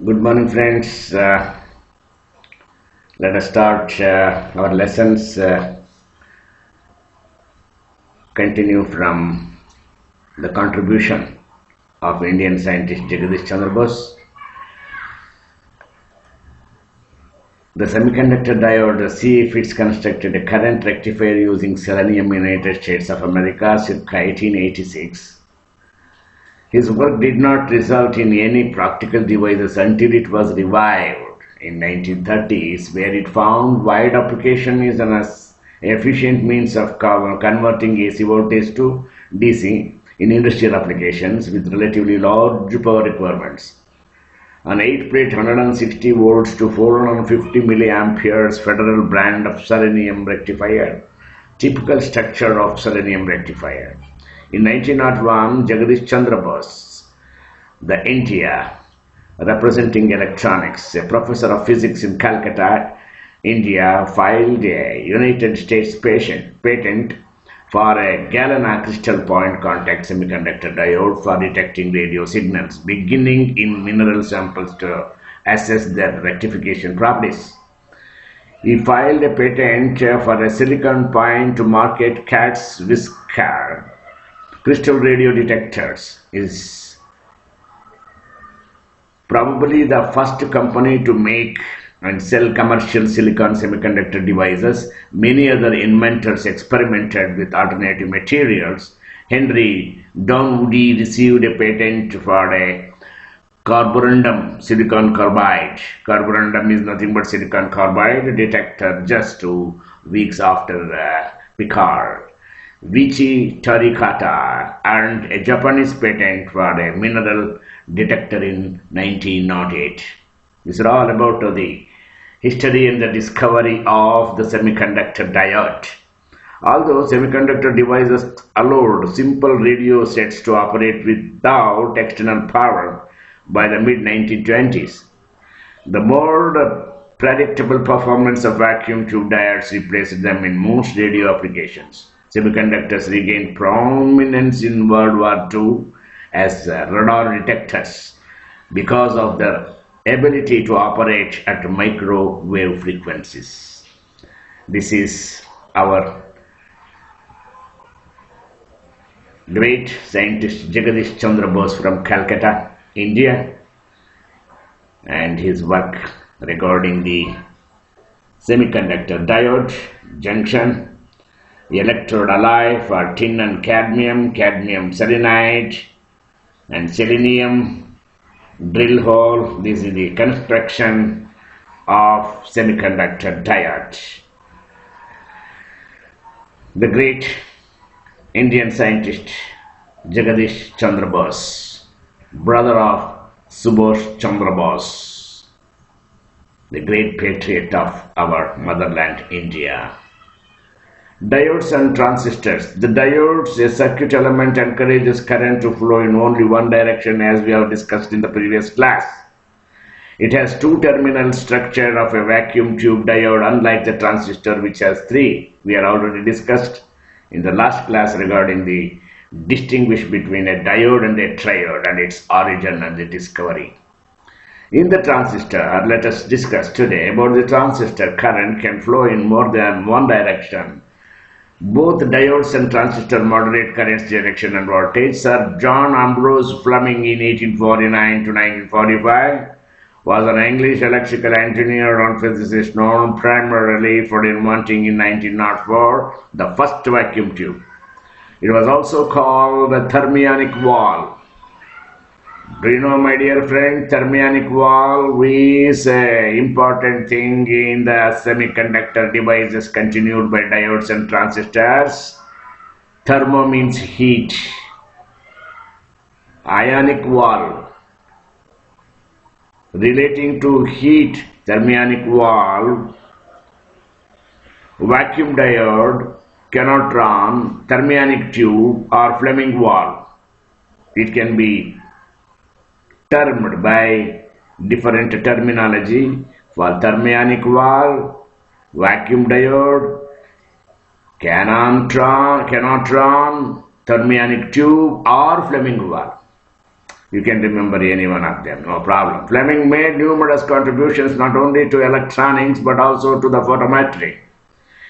Good morning, friends. Let us start our lessons. Continue from the contribution of Indian scientist Jagadish Chandra Bose. The semiconductor diode CFITS constructed a current rectifier using selenium in United States of America circa 1886. His work did not result in any practical devices until it was revived in 1930s, where it found wide application as an efficient means of converting AC voltage to DC in industrial applications with relatively large power requirements. An 8-plate 160 volts to 450 milliamperes federal brand of selenium rectifier, typical structure of selenium rectifier. In 1901, Jagadish Chandra Bose, the India representing electronics, a professor of physics in Calcutta, India, filed a United States patent for a Galena crystal point contact semiconductor diode for detecting radio signals, beginning in mineral samples to assess their rectification properties. He filed a patent for a silicon point to market cat's whisker crystal radio detectors. Is probably the first company to make and sell commercial silicon semiconductor devices. Many other inventors experimented with alternative materials. Henry Dunwoody received a patent for a carborundum silicon carbide. Carborundum is nothing but silicon carbide detector just 2 weeks after Picard. Vici Tarikata earned a Japanese patent for a mineral detector in 1908. These are all about the history and the discovery of the semiconductor diode. Although semiconductor devices allowed simple radio sets to operate without external power by the mid-1920s, the more predictable performance of vacuum tube diodes replaced them in most radio applications. Semiconductors regained prominence in World War II as radar detectors because of their ability to operate at microwave frequencies. This is our great scientist Jagadish Chandra Bose from Calcutta, India, and his work regarding the semiconductor diode junction, electrode alloy for tin and cadmium, cadmium selenide, and selenium drill hole. This is the construction of semiconductor diode. The great Indian scientist Jagadish Chandra Bose, brother of Subhash Chandra Bose, the great patriot of our motherland India. Diodes and transistors. The diodes, a circuit element, encourages current to flow in only one direction, as we have discussed in the previous class. It has two-terminal structure of a vacuum tube diode, unlike the transistor which has three. We had already discussed in the last class regarding the distinguish between a diode and a triode and its origin and the discovery. In the transistor, let us discuss today about the transistor. Current can flow in more than one direction. Both diodes and transistors moderate current's direction and voltage. Sir John Ambrose Fleming in 1849 to 1945 was an English electrical engineer and physicist known primarily for inventing in 1904 the first vacuum tube. It was also called the thermionic valve. Do you know, my dear friend, thermionic valve is an important thing in the semiconductor devices continued by diodes and transistors. Thermo means heat. Ionic valve relating to heat, thermionic valve. Vacuum diode cannot run thermionic tube or Fleming valve. It can be termed by different terminology. For thermionic valve, vacuum diode cannot run thermionic tube or Fleming valve. You can remember any one of them, no problem. Fleming made numerous contributions not only to electronics but also to the photometry,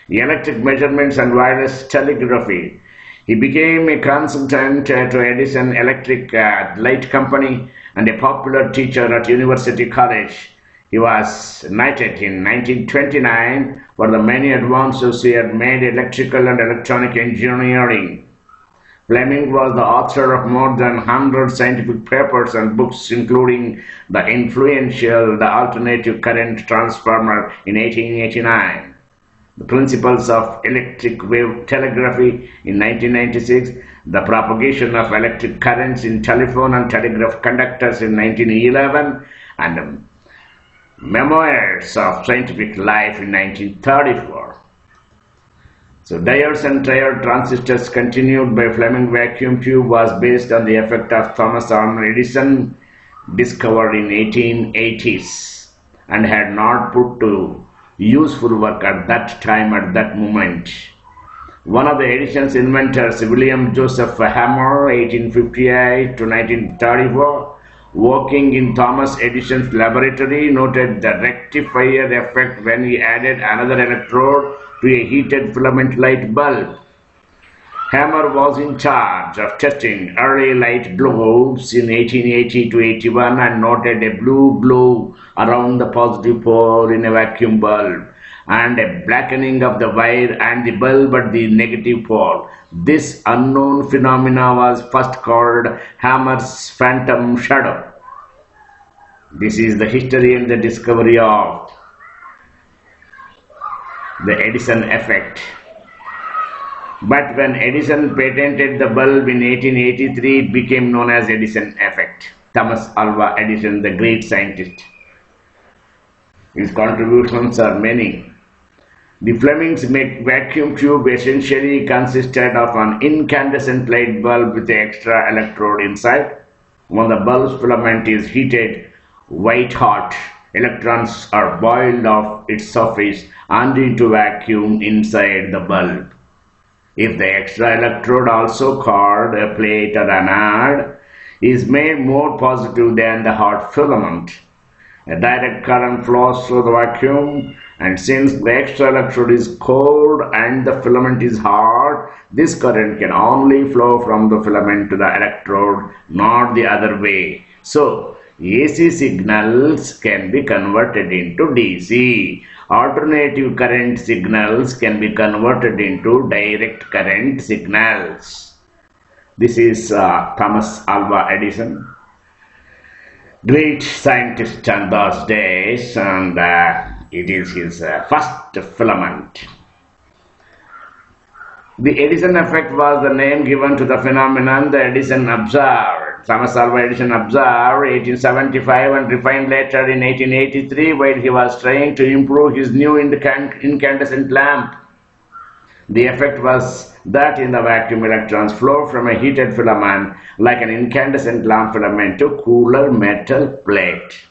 electric measurements and wireless telegraphy. He became a consultant to Edison Electric Light Company and a popular teacher at University College. He was knighted in 1929 for the many advances he had made in electrical and electronic engineering. Fleming was the author of more than 100 scientific papers and books, including the influential The Alternative Current Transformer in 1889, The Principles of Electric Wave Telegraphy in 1996, The Propagation of Electric Currents in Telephone and Telegraph Conductors in 1911, and Memoirs of Scientific Life in 1934. So diodes and triode transistors continued by Fleming vacuum tube was based on the effect of Thomas Alva Edison, discovered in 1880s, and had not put to useful work at that time, at that moment. One of the Edison's inventors, William Joseph Hammer, 1858 to 1934, working in Thomas Edison's laboratory, noted the rectifier effect when he added another electrode to a heated filament light bulb. Hammer was in charge of testing early light globes in 1880 to 81 and noted a blue glow around the positive pole in a vacuum bulb and a blackening of the wire and the bulb at the negative pole. This unknown phenomena was first called Hammer's phantom shadow. This is the history and the discovery of the Edison effect. But when Edison patented the bulb in 1883, it became known as Edison effect. Thomas Alva Edison, the great scientist. His contributions are many. The Fleming's vacuum tube essentially consisted of an incandescent light bulb with an extra electrode inside. When the bulb's filament is heated white hot, electrons are boiled off its surface and into vacuum inside the bulb. If the extra electrode, also called a plate or anode, is made more positive than the hot filament, a direct current flows through the vacuum, and since the extra electrode is cold and the filament is hot, this current can only flow from the filament to the electrode, not the other way. So, AC signals can be converted into DC. Alternative current signals can be converted into direct current signals. This is Thomas Alva Edison, great scientist in those days, and it is his first filament. The Edison effect was the name given to the phenomenon the Edison observed. Thomas Alva Edison observed 1875 and refined later in 1883 while he was trying to improve his new incandescent lamp. The effect was that in the vacuum electrons flow from a heated filament like an incandescent lamp filament to cooler metal plate.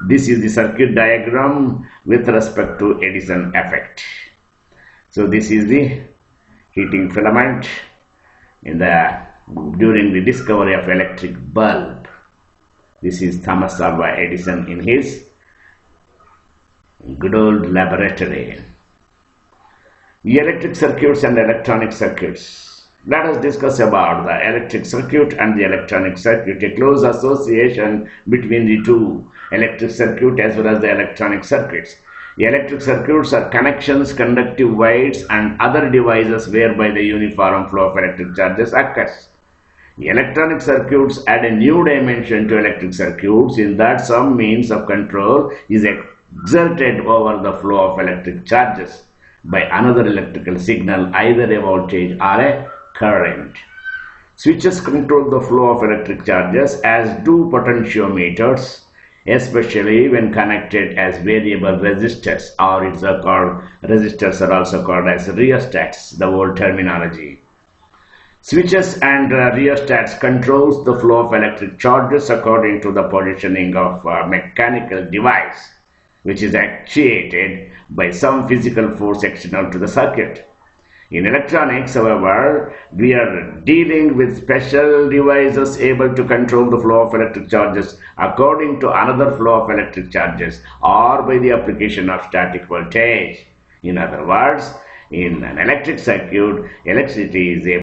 This is the circuit diagram with respect to Edison effect. So this is the heating filament during the discovery of electric bulb. This is Thomas Alva Edison in his good old laboratory. The electric circuits and electronic circuits. Let us discuss about the electric circuit and the electronic circuit, a close association between the two, electric circuit as well as the electronic circuits. The electric circuits are connections, conductive wires, and other devices whereby the uniform flow of electric charges occurs. The electronic circuits add a new dimension to electric circuits in that some means of control is exerted over the flow of electric charges by another electrical signal, either a voltage or a current. Switches control the flow of electric charges, as do potentiometers, especially when connected as variable resistors, or resistors are also called as rheostats, the old terminology. Switches and rheostats controls the flow of electric charges according to the positioning of a mechanical device, which is actuated by some physical force external to the circuit. In electronics, however, we are dealing with special devices able to control the flow of electric charges according to another flow of electric charges or by the application of static voltage. In other words, in an electric circuit, electricity is able